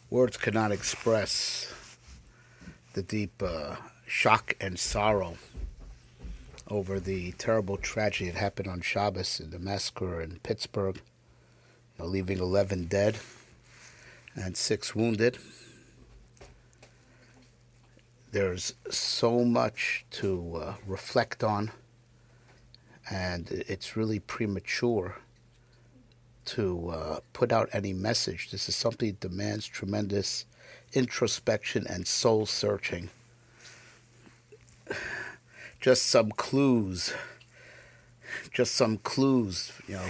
Words cannot express the deep shock and sorrow over the terrible tragedy that happened on Shabbos in the massacre in Pittsburgh, leaving 11 dead and 6 wounded. There's so much to reflect on, and it's really premature to put out any message. This is something that demands tremendous introspection and soul searching. Just some clues,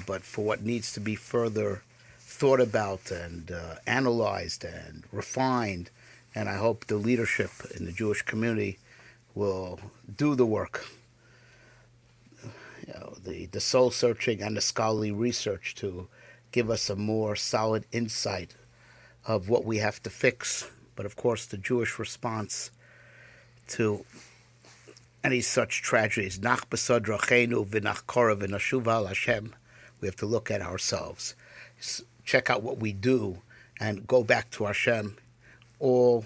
but for what needs to be further thought about and analyzed and refined. And I hope the leadership in the Jewish community will do the work. The soul searching and the scholarly research to give us a more solid insight of what we have to fix. But of course, the Jewish response to any such tragedies, nach besod rachenu v'nach korav v'nashuva al Hashem, we have to look at ourselves, check out what we do, and go back to Hashem. All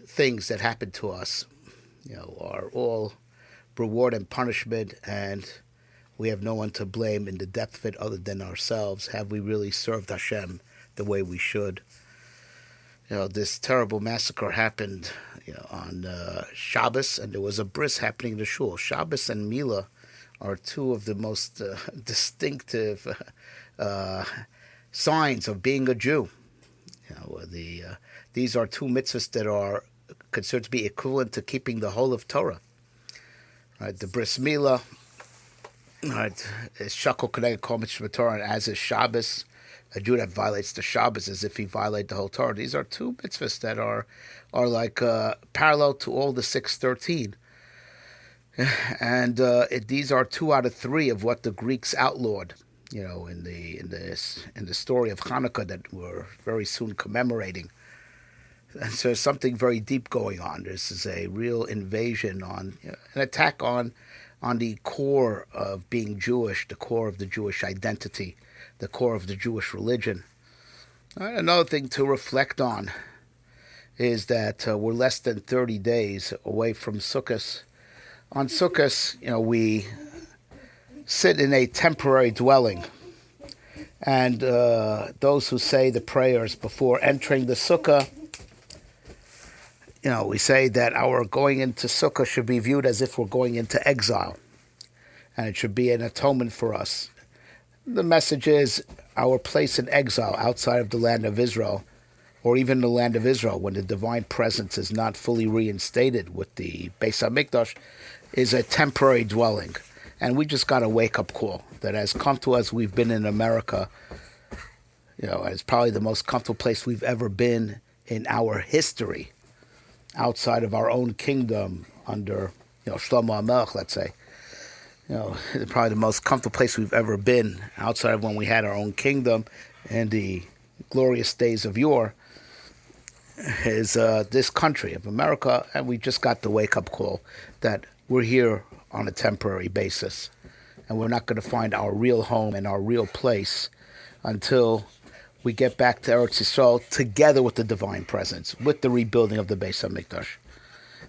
things that happen to us, are all reward and punishment, and we have no one to blame in the depth of it other than ourselves. Have we really served Hashem the way we should? This terrible massacre happened, on Shabbos, and there was a bris happening in the shul. Shabbos and Mila are two of the most distinctive signs of being a Jew. These are two mitzvahs that are considered to be equivalent to keeping the whole of Torah. Right, the bris Mila, right, is shakol k'neged kol mitzvot Torah, and as is Shabbos. A Jew that violates the Shabbos as if he violated the whole Torah. These are two mitzvahs that are like parallel to all the 613. And these are 2 out of 3 of what the Greeks outlawed, in the story of Hanukkah that we're very soon commemorating. And so there's something very deep going on. This is a real invasion on, an attack on the core of being Jewish, the core of the Jewish identity, the core of the Jewish religion. Another thing to reflect on is that we're less than 30 days away from Sukkot. On Sukkot, we sit in a temporary dwelling. And those who say the prayers before entering the Sukkah, we say that our going into Sukkah should be viewed as if we're going into exile. And it should be an atonement for us. The message is our place in exile outside of the land of Israel, or even the land of Israel, when the divine presence is not fully reinstated with the Beis HaMikdash, is a temporary dwelling. And we just got a wake-up call that as comfortable as we've been in America, it's probably the most comfortable place we've ever been in our history, outside of our own kingdom under, Shlomo HaMelech, let's say. Probably the most comfortable place we've ever been outside of when we had our own kingdom in the glorious days of yore is this country of America. And we just got the wake-up call that we're here on a temporary basis. And we're not going to find our real home and our real place until we get back to Eretz Yisrael together with the divine presence, with the rebuilding of the Beis HaMikdash,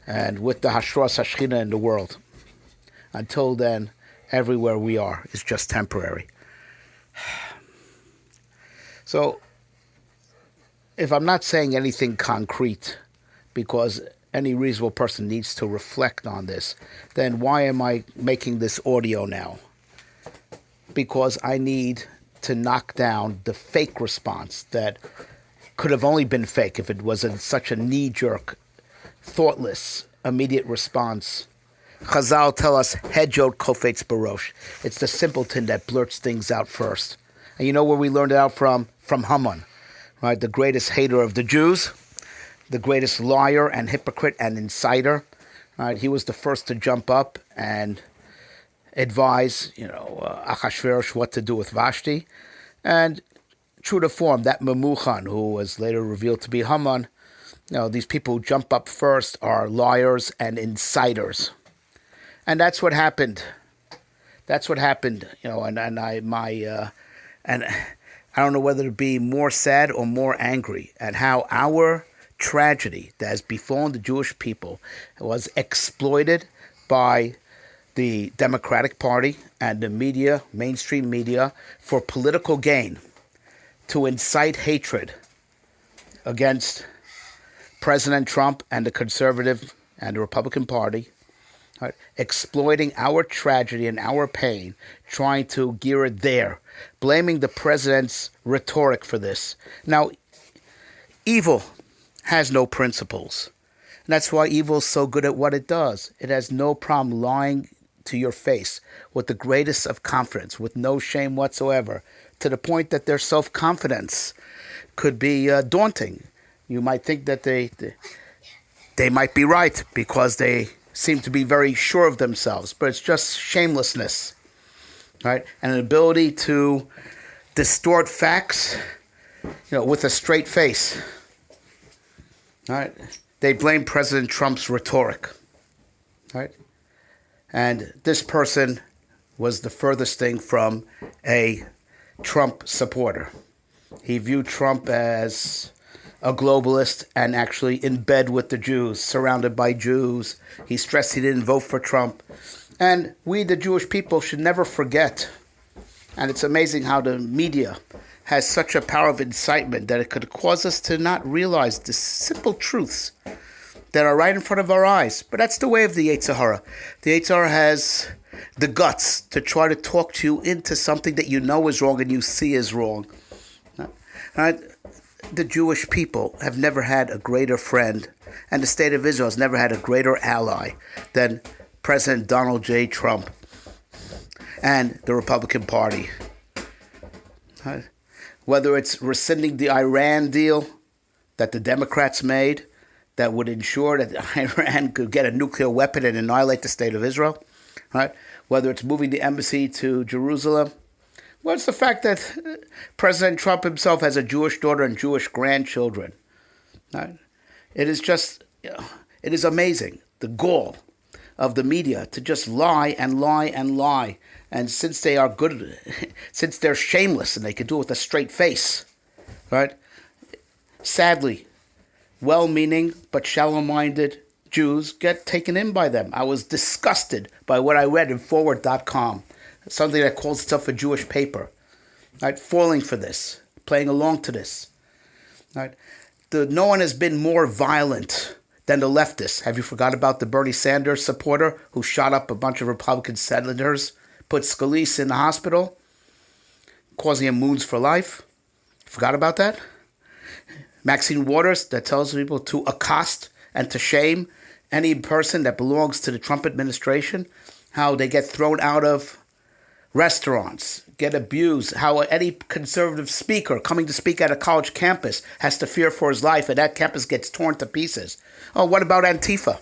and with the Hashras HaShechina in the world. Until then, everywhere we are is just temporary. So, if I'm not saying anything concrete, because any reasonable person needs to reflect on this, then why am I making this audio now? Because I need to knock down the fake response that could have only been fake if it wasn't such a knee-jerk, thoughtless, immediate response. Chazal tell us, Hedjot kofetz barosh. It's the simpleton that blurts things out first. And you know where we learned it out from? From Haman, right? The greatest hater of the Jews, the greatest liar and hypocrite and insider. Right? He was the first to jump up and advise, Achashverosh what to do with Vashti. And true to form, that Memuchan, who was later revealed to be Haman, these people who jump up first are liars and insiders. And that's what happened. And I don't know whether to be more sad or more angry at how our tragedy that has befallen the Jewish people was exploited by the Democratic Party and the media, mainstream media, for political gain, to incite hatred against President Trump and the conservative and the Republican Party, right, exploiting our tragedy and our pain, trying to gear it there, blaming the president's rhetoric for this. Now, evil has no principles. And that's why evil is so good at what it does. It has no problem lying to your face with the greatest of confidence, with no shame whatsoever, to the point that their self-confidence could be daunting. You might think that they might be right because they seem to be very sure of themselves, but it's just shamelessness, right? And an ability to distort facts, with a straight face, right? They blame President Trump's rhetoric, right? And this person was the furthest thing from a Trump supporter. He viewed Trump as a globalist and actually in bed with the Jews, surrounded by Jews. He stressed he didn't vote for Trump. And we, the Jewish people, should never forget. And it's amazing how the media has such a power of incitement that it could cause us to not realize the simple truths that are right in front of our eyes. But that's the way of the Yetzer Hara. The Yetzer Hara has the guts to try to talk you into something that you know is wrong and you see is wrong. Right? The Jewish people have never had a greater friend, and the state of Israel has never had a greater ally than President Donald J. Trump and the Republican Party. Right? Whether it's rescinding the Iran deal that the Democrats made that would ensure that Iran could get a nuclear weapon and annihilate the state of Israel, right? Whether it's moving the embassy to Jerusalem. Well, it's the fact that President Trump himself has a Jewish daughter and Jewish grandchildren. Right? It is just, it is amazing, the gall of the media to just lie and lie and lie. And since they are good, since they're shameless and they can do it with a straight face, right? Sadly, well-meaning but shallow-minded Jews get taken in by them. I was disgusted by what I read in Forward.com. Something that calls itself a Jewish paper, right? Falling for this, playing along to this, right? No one has been more violent than the leftists. Have you forgot about the Bernie Sanders supporter who shot up a bunch of Republican senators, put Scalise in the hospital, causing him wounds for life? Forgot about that? Maxine Waters that tells people to accost and to shame any person that belongs to the Trump administration, how they get thrown out of restaurants, get abused, how any conservative speaker coming to speak at a college campus has to fear for his life and that campus gets torn to pieces. Oh, what about Antifa?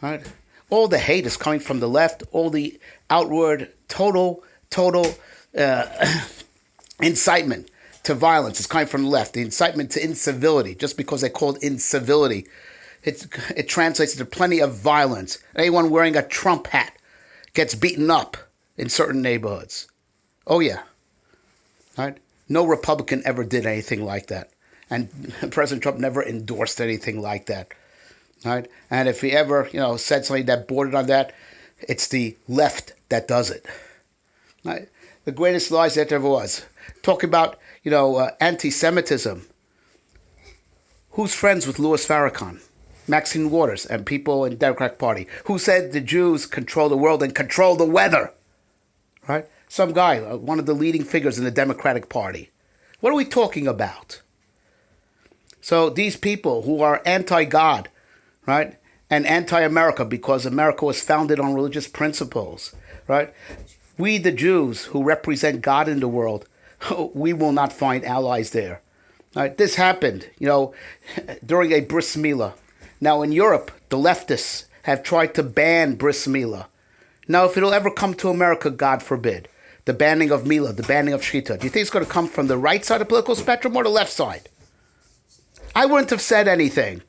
Right? All the hate is coming from the left, all the outward total incitement to violence is coming from the left, the incitement to incivility, just because they call it incivility. It translates into plenty of violence. Anyone wearing a Trump hat gets beaten up in certain neighborhoods. Oh, yeah. Right? No Republican ever did anything like that. And President Trump never endorsed anything like that. Right? And if he ever, said something that bordered on that, it's the left that does it. Right? The greatest lies that there ever was. Talk about, anti-Semitism. Who's friends with Louis Farrakhan? Maxine Waters and people in the Democratic Party. Who said the Jews control the world and control the weather? Right? Some guy, one of the leading figures in the Democratic Party. What are we talking about? So these people who are anti-God, right, and anti-America because America was founded on religious principles, right? We, the Jews who represent God in the world, we will not find allies there. Right? This happened, during a bris milah. Now, in Europe, the leftists have tried to ban bris milah. Now, if it'll ever come to America, God forbid, the banning of milah, the banning of shechita, do you think it's going to come from the right side of the political spectrum or the left side? I wouldn't have said anything,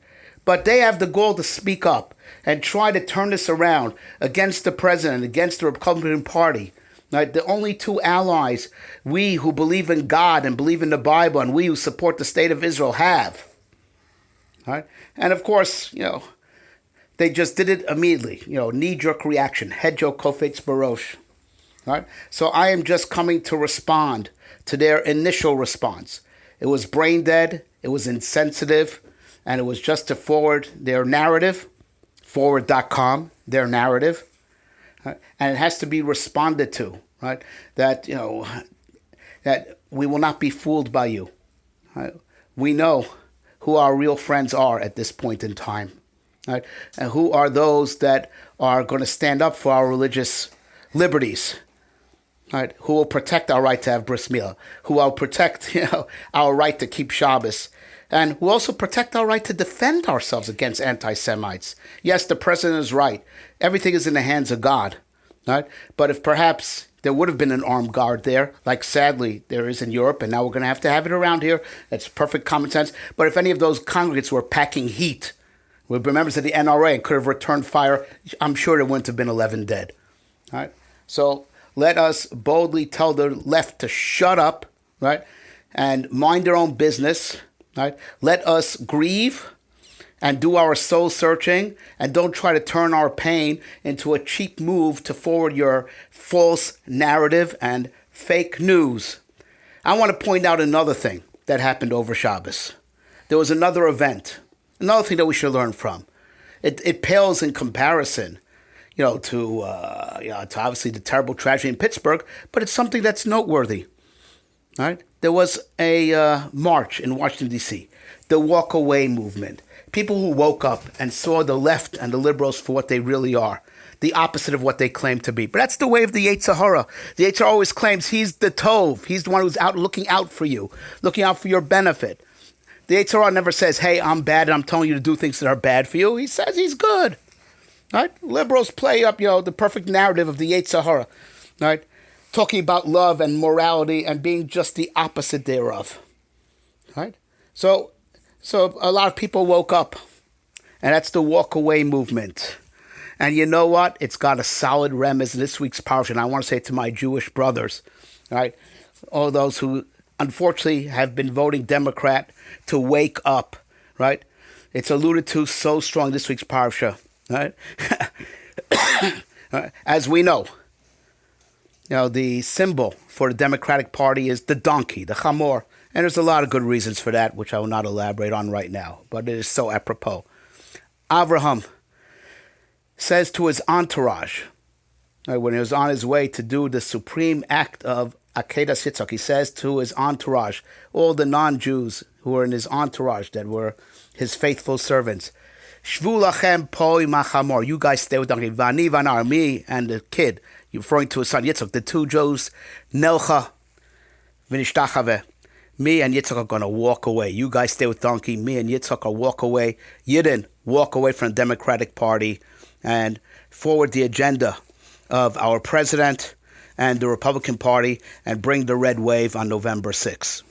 but they have the gall to speak up and try to turn this around against the president, against the Republican Party, Right? The only two allies we who believe in God and believe in the Bible and we who support the state of Israel have. Right? And of course, they just did it immediately. Knee-jerk reaction. Hedjo kofetz barosh. Right? So I am just coming to respond to their initial response. It was brain dead, it was insensitive, and it was just to forward their narrative, forward.com, their narrative. Right? And it has to be responded to, right? That, that we will not be fooled by you. Right? We know who our real friends are at this point in time. Right? And who are those that are going to stand up for our religious liberties. Right, who will protect our right to have bris milah, who will protect our right to keep Shabbos, and who also protect our right to defend ourselves against anti-Semites. Yes, the president is right. Everything is in the hands of God. Right? But if perhaps there would have been an armed guard there, like sadly there is in Europe, and now we're going to have it around here, that's perfect common sense. But if any of those congregants were packing heat, were members of the NRA and could have returned fire, I'm sure there wouldn't have been 11 dead. All right? So let us boldly tell the left to shut up, right, and mind their own business, right? Let us grieve and do our soul searching, and don't try to turn our pain into a cheap move to forward your false narrative and fake news. I want to point out another thing that happened over Shabbos. There was another event, another thing that we should learn from. It pales in comparison to obviously the terrible tragedy in Pittsburgh, but it's something that's noteworthy. Right? There was a march in Washington, D.C., the Walk Away movement. People who woke up and saw the left and the liberals for what they really are, the opposite of what they claim to be. But that's the way of the Yetzer Hara. The Yetzer Hara always claims he's the Tov. He's the one who's out looking out for you, looking out for your benefit. The Yetzer Hara never says, hey, I'm bad and I'm telling you to do things that are bad for you. He says he's good. Right? Liberals play up, the perfect narrative of the Yetzer Hara, right? Talking about love and morality and being just the opposite thereof, right? So a lot of people woke up, and that's the walk away movement. And you know what? It's got a solid remez in this week's parsha. And I want to say to my Jewish brothers, right? All those who unfortunately have been voting Democrat to wake up, right? It's alluded to so strong this week's parsha. Right? As we know, the symbol for the Democratic Party is the donkey, the chamor. And there's a lot of good reasons for that, which I will not elaborate on right now. But it is so apropos. Avraham says to his entourage, when he was on his way to do the supreme act of Akedas Yitzchak, he says to his entourage, all the non-Jews who were in his entourage that were his faithful servants, Shvu lachem po im hachamor. You guys stay with donkey. Vani vanar, me and the kid, referring to his son Yitzchak, the two Jews, Nelcha v'nishtachave. Me and Yitzchak are going to walk away. You guys stay with donkey. Me and Yitzchak are walk away. Yidden, walk away from the Democratic Party and forward the agenda of our president and the Republican Party and bring the red wave on November 6th.